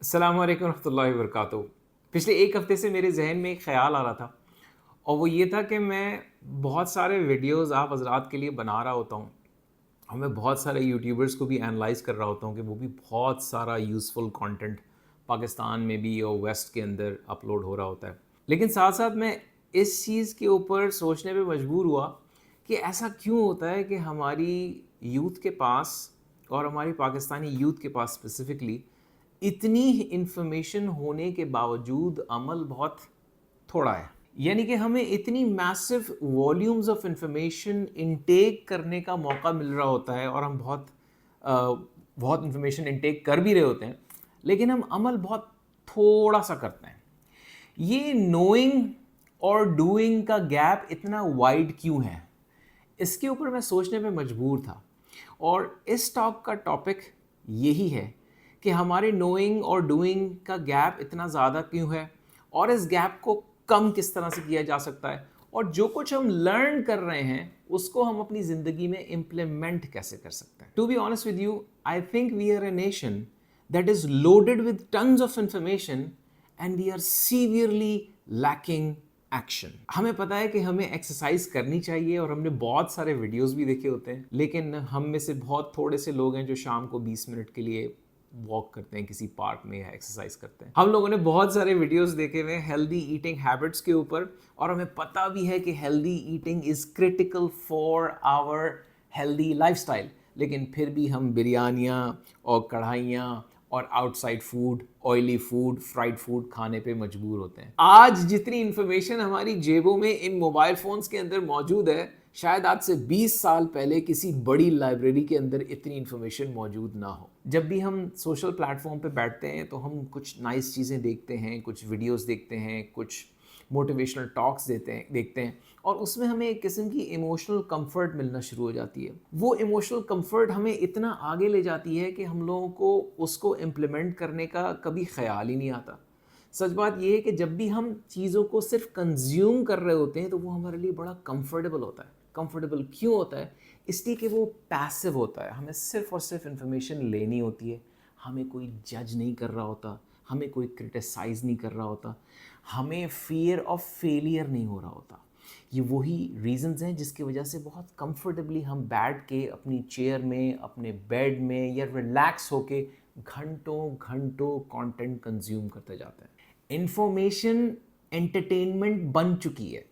अस्सलाम वालेकुम रहमतुल्लाहि व बरकातुहू। पिछले एक हफ़्ते से मेरे ज़हन में एक ख़्याल आ रहा था और वो ये था कि मैं बहुत सारे वीडियोज़ आप हज़रात के लिए बना रहा होता हूँ और मैं बहुत सारे यूट्यूबर्स को भी एनालाइज़ कर रहा होता हूँ कि वो भी बहुत सारा यूज़फुल कंटेंट पाकिस्तान में भी और वेस्ट के अंदर अपलोड हो रहा होता है। लेकिन साथ साथ मैं इस चीज़ के ऊपर सोचने पे मजबूर हुआ कि ऐसा क्यों होता है कि हमारी यूथ के पास और हमारी पाकिस्तानी यूथ के पास स्पेसिफ़िकली इतनी इन्फॉर्मेशन होने के बावजूद अमल बहुत थोड़ा है। यानी कि हमें इतनी massive volumes of information intake करने का मौका मिल रहा होता है और हम बहुत इंफॉर्मेशन इनटेक कर भी रहे होते हैं, लेकिन हम अमल बहुत थोड़ा सा करते हैं। ये नोइंग और डूइंग का गैप इतना वाइड क्यों है, इसके ऊपर मैं सोचने पे मजबूर था। और इस टॉक का टॉपिक यही है कि हमारे नोइंग और डूइंग का गैप इतना ज़्यादा क्यों है और इस गैप को कम किस तरह से किया जा सकता है, और जो कुछ हम लर्न कर रहे हैं उसको हम अपनी ज़िंदगी में इम्प्लीमेंट कैसे कर सकते हैं। To be honest with you, I think we are a nation that is loaded with tons of information and we are severely lacking action. हमें पता है कि हमें एक्सरसाइज करनी चाहिए और हमने बहुत सारे वीडियोस भी देखे होते हैं, लेकिन हम में से बहुत थोड़े से लोग हैं जो शाम को 20 मिनट के लिए वॉक करते हैं किसी पार्क में या एक्सरसाइज करते हैं। हम लोगों ने बहुत सारे वीडियोस देखे हुए हैं हेल्दी ईटिंग हैबिट्स के ऊपर, और हमें पता भी है कि healthy eating is critical for our healthy lifestyle, लेकिन फिर भी हम बिरयानियाँ और कढ़ाइयाँ और outside food, oily food, fried food खाने पे मजबूर होते हैं। आज जितनी इन्फॉर्मेशन हमारी जेबों में इन मोबाइल फ़ोन्स के अंदर मौजूद है, शायद आज से 20 साल पहले किसी बड़ी लाइब्रेरी के अंदर इतनी इन्फॉर्मेशन मौजूद ना हो। जब भी हम सोशल प्लेटफॉर्म पे बैठते हैं तो हम कुछ नाइस चीज़ें देखते हैं, कुछ वीडियोस देखते हैं, कुछ मोटिवेशनल टॉक्स देखते हैं और उसमें हमें एक किस्म की इमोशनल कंफर्ट मिलना शुरू हो जाती है। वो इमोशनल कंफर्ट हमें इतना आगे ले जाती है कि हम लोगों को उसको इम्प्लीमेंट करने का कभी ख्याल ही नहीं आता। सच बात यह है कि जब भी हम चीज़ों को सिर्फ कंज्यूम कर रहे होते हैं तो वो हमारे लिए बड़ा कंफर्टेबल होता है। कंफर्टेबल क्यों होता है? इसलिए कि वो पैसिव होता है। हमें सिर्फ और सिर्फ इन्फॉर्मेशन लेनी होती है, हमें कोई जज नहीं कर रहा होता, हमें कोई क्रिटिसाइज़ नहीं कर रहा होता, हमें फियर ऑफ फेलियर नहीं हो रहा होता। ये वही रीजंस हैं जिसकी वजह से बहुत कंफर्टेबली हम बैठ के अपनी चेयर में, अपने बेड में या रिलैक्स होके घंटों घंटों कंटेंट कंज्यूम करते जाते हैं। इंफॉर्मेशन एंटरटेनमेंट बन चुकी है।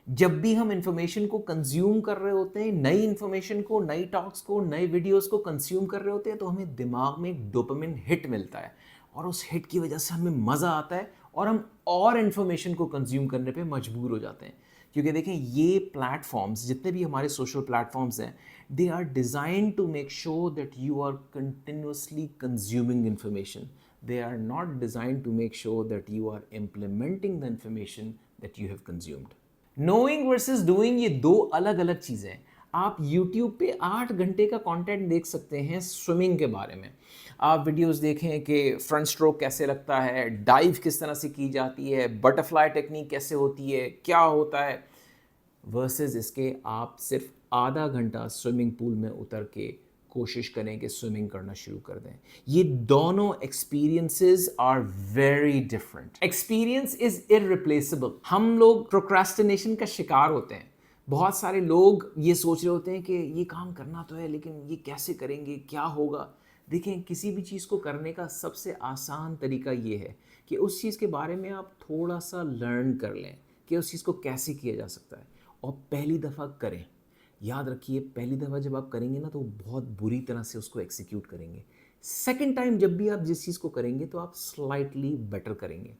जब भी हम इंफॉर्मेशन को कंज्यूम कर रहे होते हैं, नई इंफॉर्मेशन को, नई टॉक्स को, नए वीडियोस को कंज्यूम कर रहे होते हैं, तो हमें दिमाग में एक डोपामिन हिट मिलता है और उस हिट की वजह से हमें मज़ा आता है और हम और इन्फॉर्मेशन को कंज्यूम करने पे मजबूर हो जाते हैं। क्योंकि देखें, ये प्लेटफॉर्म्स, जितने भी हमारे सोशल प्लेटफॉर्म्स हैं, they are design to make sure that you are continuously consuming information. They are not design to make sure that you are implementing the information that you have consumed. Knowing versus doing, ये दो अलग अलग चीज़ें हैं। आप YouTube पे 8 घंटे का कंटेंट देख सकते हैं स्विमिंग के बारे में। आप वीडियोस देखें कि फ्रंट स्ट्रोक कैसे लगता है, डाइव किस तरह से की जाती है, बटरफ्लाई टेक्निक कैसे होती है, क्या होता है, वर्सेस इसके आप सिर्फ आधा घंटा स्विमिंग पूल में उतर के कोशिश करें कि स्विमिंग करना शुरू कर दें। ये दोनों experiences are very different. Experience is irreplaceable. हम लोग प्रोक्रास्टिनेशन का शिकार होते हैं। बहुत सारे लोग ये सोच रहे होते हैं कि ये काम करना तो है, लेकिन ये कैसे करेंगे, क्या होगा। देखें, किसी भी चीज़ को करने का सबसे आसान तरीका ये है कि उस चीज़ के बारे में आप थोड़ा सा लर्न कर लें कि उस चीज़ को कैसे किया जा सकता है और पहली दफ़ा करें। याद रखिए, पहली दफ़ा जब आप करेंगे ना तो बहुत बुरी तरह से उसको एग्जीक्यूट करेंगे। सेकंड टाइम जब भी आप जिस चीज़ को करेंगे तो आप स्लाइटली बेटर करेंगे।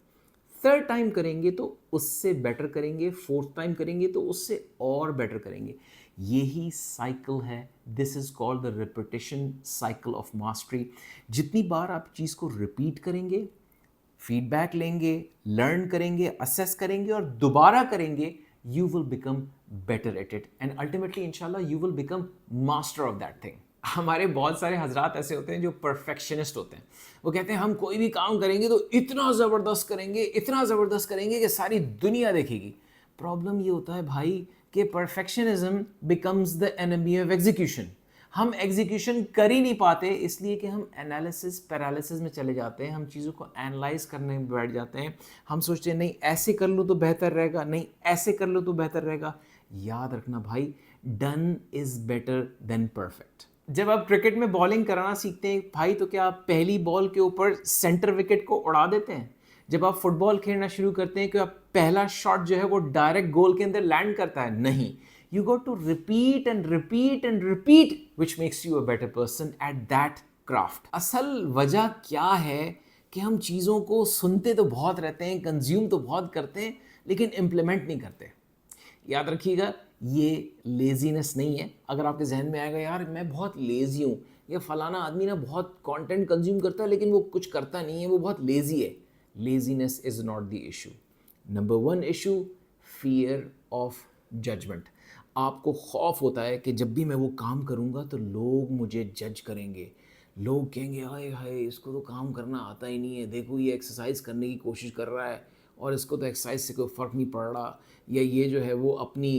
थर्ड टाइम करेंगे तो उससे बेटर करेंगे। फोर्थ टाइम करेंगे तो उससे और बेटर करेंगे। यही साइकिल है। This is called the repetition cycle of mastery. जितनी बार आप चीज़ को रिपीट करेंगे, फीडबैक लेंगे, लर्न करेंगे, असेस करेंगे और दोबारा करेंगे, you will become better at it and ultimately inshallah you will become master of that thing. हमारे बहुत सारे हजरात ऐसे होते हैं जो परफेक्शनिस्ट होते हैं। वो कहते हैं हम कोई भी काम करेंगे तो इतना ज़बरदस्त करेंगे, इतना ज़बरदस्त करेंगे कि सारी दुनिया देखेगी। प्रॉब्लम ये होता है भाई कि perfectionism becomes the enemy of execution. हम एग्जीक्यूशन कर ही नहीं पाते इस लिए कि हम एनालिसिस पैरालिसिस में चले जाते हैं, हम चीज़ों को एनालाइज करने में बैठ जाते हैं, हम सोचते हैं नहीं ऐसे कर लूँ तो बेहतर रहेगा, नहीं ऐसे कर लूँ तो बेहतर रहेगा। याद रखना भाई, done is better than perfect. जब आप क्रिकेट में बॉलिंग कराना सीखते हैं भाई, तो क्या आप पहली बॉल के ऊपर सेंटर विकेट को उड़ा देते हैं? जब आप फुटबॉल खेलना शुरू करते हैं, क्या पहला शॉट जो है वो डायरेक्ट गोल के अंदर लैंड करता है? नहीं। You got to repeat and repeat and repeat, which makes you a better person at that craft. असल वजह क्या है कि हम चीज़ों को सुनते तो बहुत रहते हैं, कंज्यूम तो बहुत करते हैं, लेकिन इम्प्लीमेंट नहीं करते। याद रखिएगा, ये लेजीनेस नहीं है। अगर आपके जहन में आएगा यार मैं बहुत लेजी हूँ, या फलाना आदमी ना बहुत कंटेंट कंज्यूम करता है लेकिन वो कुछ करता नहीं है, वो बहुत लेजी है, laziness is not the issue. Number one issue, fear of judgement. आपको खौफ होता है कि जब भी मैं वो काम करूँगा तो लोग मुझे जज करेंगे, लोग कहेंगे हाय हाय इसको तो काम करना आता ही नहीं है, देखो ये एक्सरसाइज करने की कोशिश कर रहा है और इसको तो एक्सरसाइज से कोई फ़र्क नहीं पड़ रहा, या ये जो है वो अपनी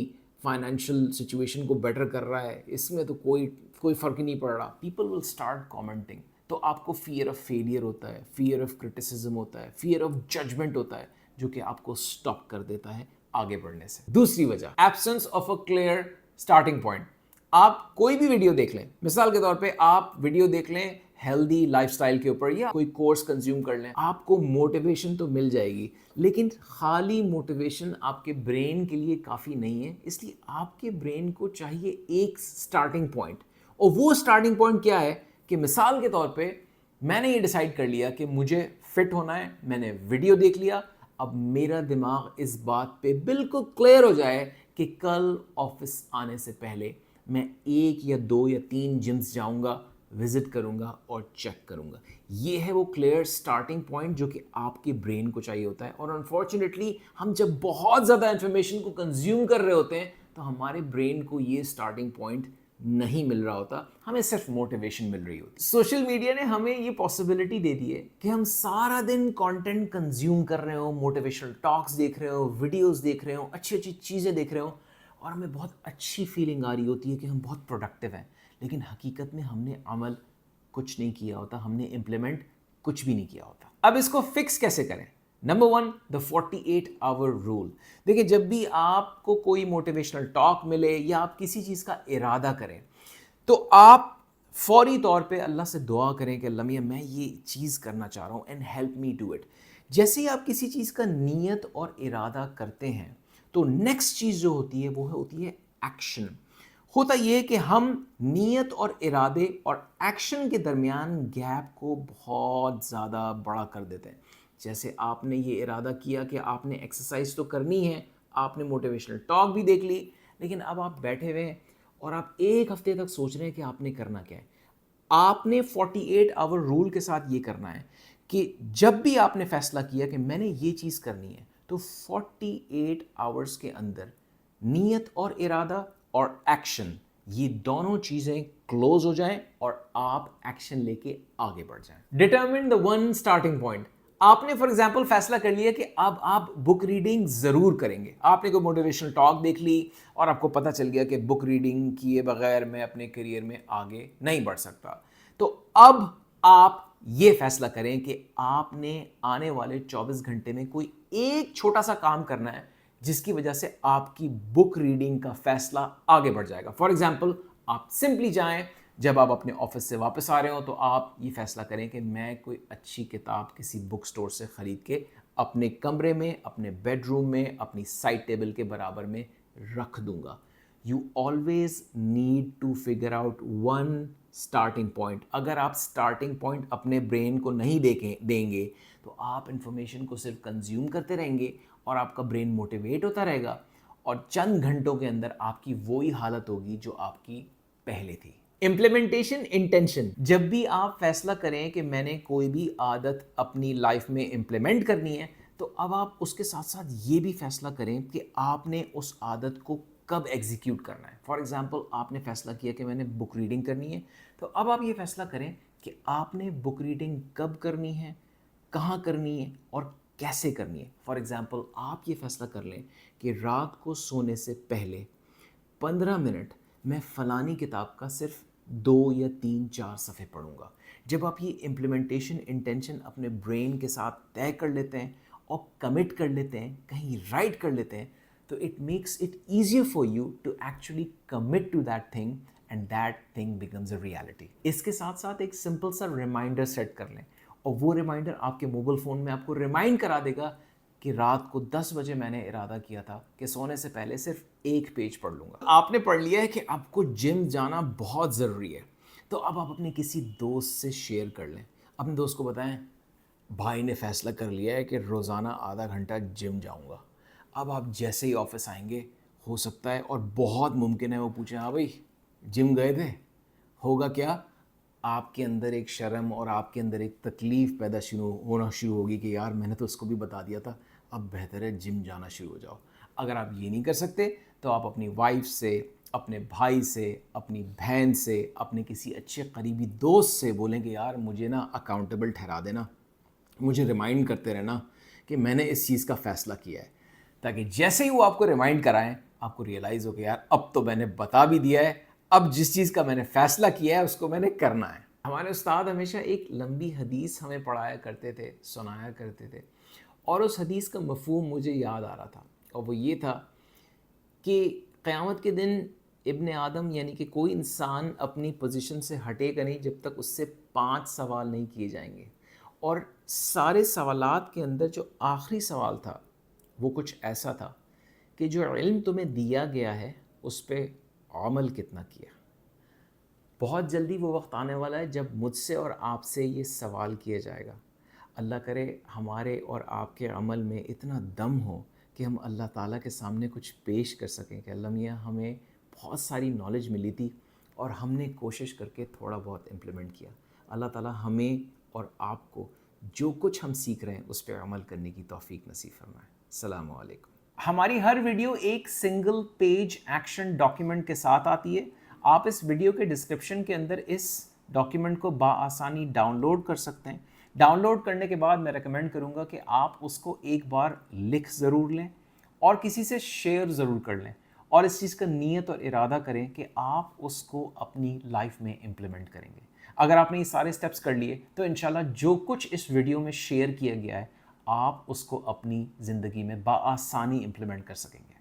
फाइनेंशियल सिचुएशन को बेटर कर रहा है, इसमें तो कोई फ़र्क ही नहीं पड़ रहा। People will start commenting. तो आपको फियर ऑफ फेलियर होता है, फियर ऑफ क्रिटिसिज्म होता है, फियर ऑफ जजमेंट होता है, जो कि आपको स्टॉप कर देता है आगे बढ़ने से। दूसरी वजह, absence of a clear starting point. आप कोई भी वीडियो देख लें, मिसाल के तौर पे आप वीडियो देख लें हेल्दी लाइफस्टाइल के ऊपर, या कोई कोर्स कंज्यूम कर लें, आपको मोटिवेशन तो मिल जाएगी, लेकिन खाली मोटिवेशन आपके ब्रेन के लिए काफ़ी नहीं है। इसलिए आपके ब्रेन को चाहिए एक स्टार्टिंग पॉइंट, और वो स्टार्टिंग पॉइंट क्या है कि मिसाल के तौर पे मैंने ये डिसाइड कर लिया कि मुझे फिट होना है, मैंने वीडियो देख लिया, अब मेरा दिमाग इस बात पे बिल्कुल क्लियर हो जाए कि कल ऑफिस आने से पहले मैं 1 या 2 या 3 जिम्स जाऊंगा, विजिट करूंगा और चेक करूंगा। ये है वो क्लियर स्टार्टिंग पॉइंट जो कि आपके ब्रेन को चाहिए होता है। और अनफॉर्चुनेटली हम जब बहुत ज़्यादा इन्फॉर्मेशन को कंज्यूम कर रहे होते हैं तो हमारे ब्रेन को ये स्टार्टिंग पॉइंट नहीं मिल रहा होता, हमें सिर्फ मोटिवेशन मिल रही होती। सोशल मीडिया ने हमें ये पॉसिबिलिटी दे दी है कि हम सारा दिन कंटेंट कंज्यूम कर रहे हो, मोटिवेशनल टॉक्स देख रहे हो, वीडियोस देख रहे हो, अच्छी अच्छी चीज़ें देख रहे हो, और हमें बहुत अच्छी फीलिंग आ रही होती है कि हम बहुत प्रोडक्टिव हैं, लेकिन हकीकत में हमने अमल कुछ नहीं किया होता, हमने इम्प्लीमेंट कुछ भी नहीं किया होता। अब इसको फिक्स कैसे करें? Number one, the 48 hour rule. देखिए, जब भी आपको कोई मोटिवेशनल टॉक मिले या आप किसी चीज़ का इरादा करें, तो आप फौरी तौर पे अल्लाह से दुआ करें कि अल्लाह मियां मैं ये चीज़ करना चाह रहा हूँ and help me do it. जैसे ही आप किसी चीज़ का नीयत और इरादा करते हैं तो नेक्स्ट चीज़ जो होती है वो होती है एक्शन। होता यह है कि हम नीयत और इरादे और एक्शन के दरमियान गैप को बहुत ज़्यादा बड़ा कर देते हैं। जैसे आपने ये इरादा किया कि आपने एक्सरसाइज तो करनी है, आपने मोटिवेशनल टॉक भी देख ली, लेकिन अब आप बैठे हुए हैं और आप 1 हफ्ते तक सोच रहे हैं कि आपने करना क्या है। आपने 48 आवर रूल के साथ ये करना है कि जब भी आपने फैसला किया कि मैंने ये चीज़ करनी है, तो 48 आवर्स के अंदर नीयत और इरादा और एक्शन, ये दोनों चीज़ें क्लोज हो जाएं और आप एक्शन लेके आगे बढ़ जाएं। Determine the one starting point. आपने फॉर एग्जाम्पल फैसला कर लिया कि अब आप बुक रीडिंग ज़रूर करेंगे। आपने कोई मोटिवेशनल टॉक देख ली और आपको पता चल गया कि बुक रीडिंग किए बगैर मैं अपने करियर में आगे नहीं बढ़ सकता। तो अब आप ये फैसला करें कि आपने आने वाले 24 घंटे में कोई एक छोटा सा काम करना है जिसकी वजह से आपकी बुक रीडिंग का फैसला आगे बढ़ जाएगा। फॉर एग्जाम्पल, आप सिंपली जाएं, जब आप अपने ऑफिस से वापस आ रहे हो तो आप ये फैसला करें कि मैं कोई अच्छी किताब किसी बुक स्टोर से ख़रीद के अपने कमरे में, अपने बेडरूम में, अपनी साइड टेबल के बराबर में रख दूंगा। You always need to figure out one starting point. अगर आप स्टार्टिंग पॉइंट अपने ब्रेन को नहीं देंगे तो आप इंफॉर्मेशन को सिर्फ कंज्यूम करते रहेंगे और आपका ब्रेन मोटिवेट होता रहेगा और चंद घंटों के अंदर आपकी वही हालत होगी जो आपकी पहले थी। Implementation intention. जब भी आप फैसला करें कि मैंने कोई भी आदत अपनी लाइफ में इम्प्लीमेंट करनी है, तो अब आप उसके साथ साथ ये भी फैसला करें कि आपने उस आदत को कब एग्जीक्यूट करना है। फॉर एग्जाम्पल, आपने फैसला किया कि मैंने बुक रीडिंग करनी है, तो अब आप ये फैसला करें कि आपने बुक रीडिंग कब करनी है, कहाँ करनी है और कैसे करनी है। फॉर एग्जाम्पल, आप ये फैसला कर लें कि रात को सोने से पहले 15 मिनट मैं फ़लानी किताब का सिर्फ 2 या 3-4 صفحے پڑھوں گا. جب آپ یہ امپلیمنٹیشن انٹینشن اپنے برین کے ساتھ طے کر لیتے ہیں اور کمٹ کر لیتے ہیں, کہیں رائٹ کر لیتے ہیں, تو it makes it easier for you to actually commit to that thing and that thing becomes a reality. اس کے ساتھ ساتھ ایک سمپل سا ریمائنڈر سیٹ کر لیں, اور وہ ریمائنڈر آپ کے موبائل فون میں آپ کو ریمائنڈ کرا دے گا کہ رات کو 10 بجے میں نے ارادہ کیا تھا کہ سونے سے پہلے صرف ایک پیج پڑھ لوں گا. آپ نے پڑھ لیا ہے کہ آپ کو جم جانا بہت ضروری ہے, تو اب آپ اپنے کسی دوست سے شیئر کر لیں. اپنے دوست کو بتائیں بھائی نے فیصلہ کر لیا ہے کہ روزانہ آدھا گھنٹہ جم جاؤں گا. اب آپ جیسے ہی آفس آئیں گے, ہو سکتا ہے اور بہت ممکن ہے وہ پوچھیں ہاں بھائی جم گئے تھے, ہوگا کیا, آپ کے اندر ایک شرم اور آپ کے اندر ایک تکلیف پیدا ہونا شروع ہوگی کہ یار میں نے تو اس کو بھی بتا دیا تھا, اب بہتر ہے جم جانا شروع ہو جاؤ. اگر آپ یہ نہیں کر سکتے تو آپ اپنی وائف سے, اپنے بھائی سے, اپنی بہن سے, اپنے کسی اچھے قریبی دوست سے بولیں کہ یار مجھے نا اکاؤنٹیبل ٹھہرا دینا, مجھے ریمائنڈ کرتے رہنا کہ میں نے اس چیز کا فیصلہ کیا ہے, تاکہ جیسے ہی وہ آپ کو ریمائنڈ کرائیں آپ کو ریئلائز ہو کہ یار اب تو میں نے بتا بھی دیا ہے, اب جس چیز کا میں نے فیصلہ کیا ہے اس کو میں نے کرنا ہے. ہمارے استاد ہمیشہ ایک لمبی حدیث ہمیں پڑھایا کرتے تھے, سنایا کرتے تھے, اور اس حدیث کا مفہوم مجھے یاد آ رہا تھا, اور وہ یہ تھا کہ قیامت کے دن ابن آدم یعنی کہ کوئی انسان اپنی پوزیشن سے ہٹے گا نہیں جب تک اس سے 5 سوال نہیں کیے جائیں گے, اور سارے سوالات کے اندر جو آخری سوال تھا وہ کچھ ایسا تھا کہ جو علم تمہیں دیا گیا ہے اس پہ عمل کتنا کیا. بہت جلدی وہ وقت آنے والا ہے جب مجھ سے اور آپ سے یہ سوال کیا جائے گا. اللہ کرے ہمارے اور آپ کے عمل میں اتنا دم ہو کہ ہم اللہ تعالیٰ کے سامنے کچھ پیش کر سکیں کہ اللہ میاں ہمیں بہت ساری نالج ملی تھی اور ہم نے کوشش کر کے تھوڑا بہت امپلیمنٹ کیا. اللہ تعالیٰ ہمیں اور آپ کو جو کچھ ہم سیکھ رہے ہیں اس پہ عمل کرنے کی توفیق نصیب فرمائے. السلام علیکم. ہماری ہر ویڈیو ایک سنگل پیج ایکشن ڈاکیومنٹ کے ساتھ آتی ہے. آپ اس ویڈیو کے ڈسکرپشن کے اندر اس ڈاکیومنٹ کو بآسانی ڈاؤن لوڈ کر سکتے ہیں. ڈاؤن لوڈ کرنے کے بعد میں ریکمینڈ کروں گا کہ آپ اس کو ایک بار لکھ ضرور لیں اور کسی سے شیئر ضرور کر لیں, اور اس چیز کا نیت اور ارادہ کریں کہ آپ اس کو اپنی لائف میں امپلیمنٹ کریں گے. اگر آپ نے یہ سارے سٹیپس کر لیے تو انشاءاللہ جو کچھ اس ویڈیو میں شیئر کیا گیا ہے آپ اس کو اپنی زندگی میں بآسانی امپلیمنٹ کر سکیں گے.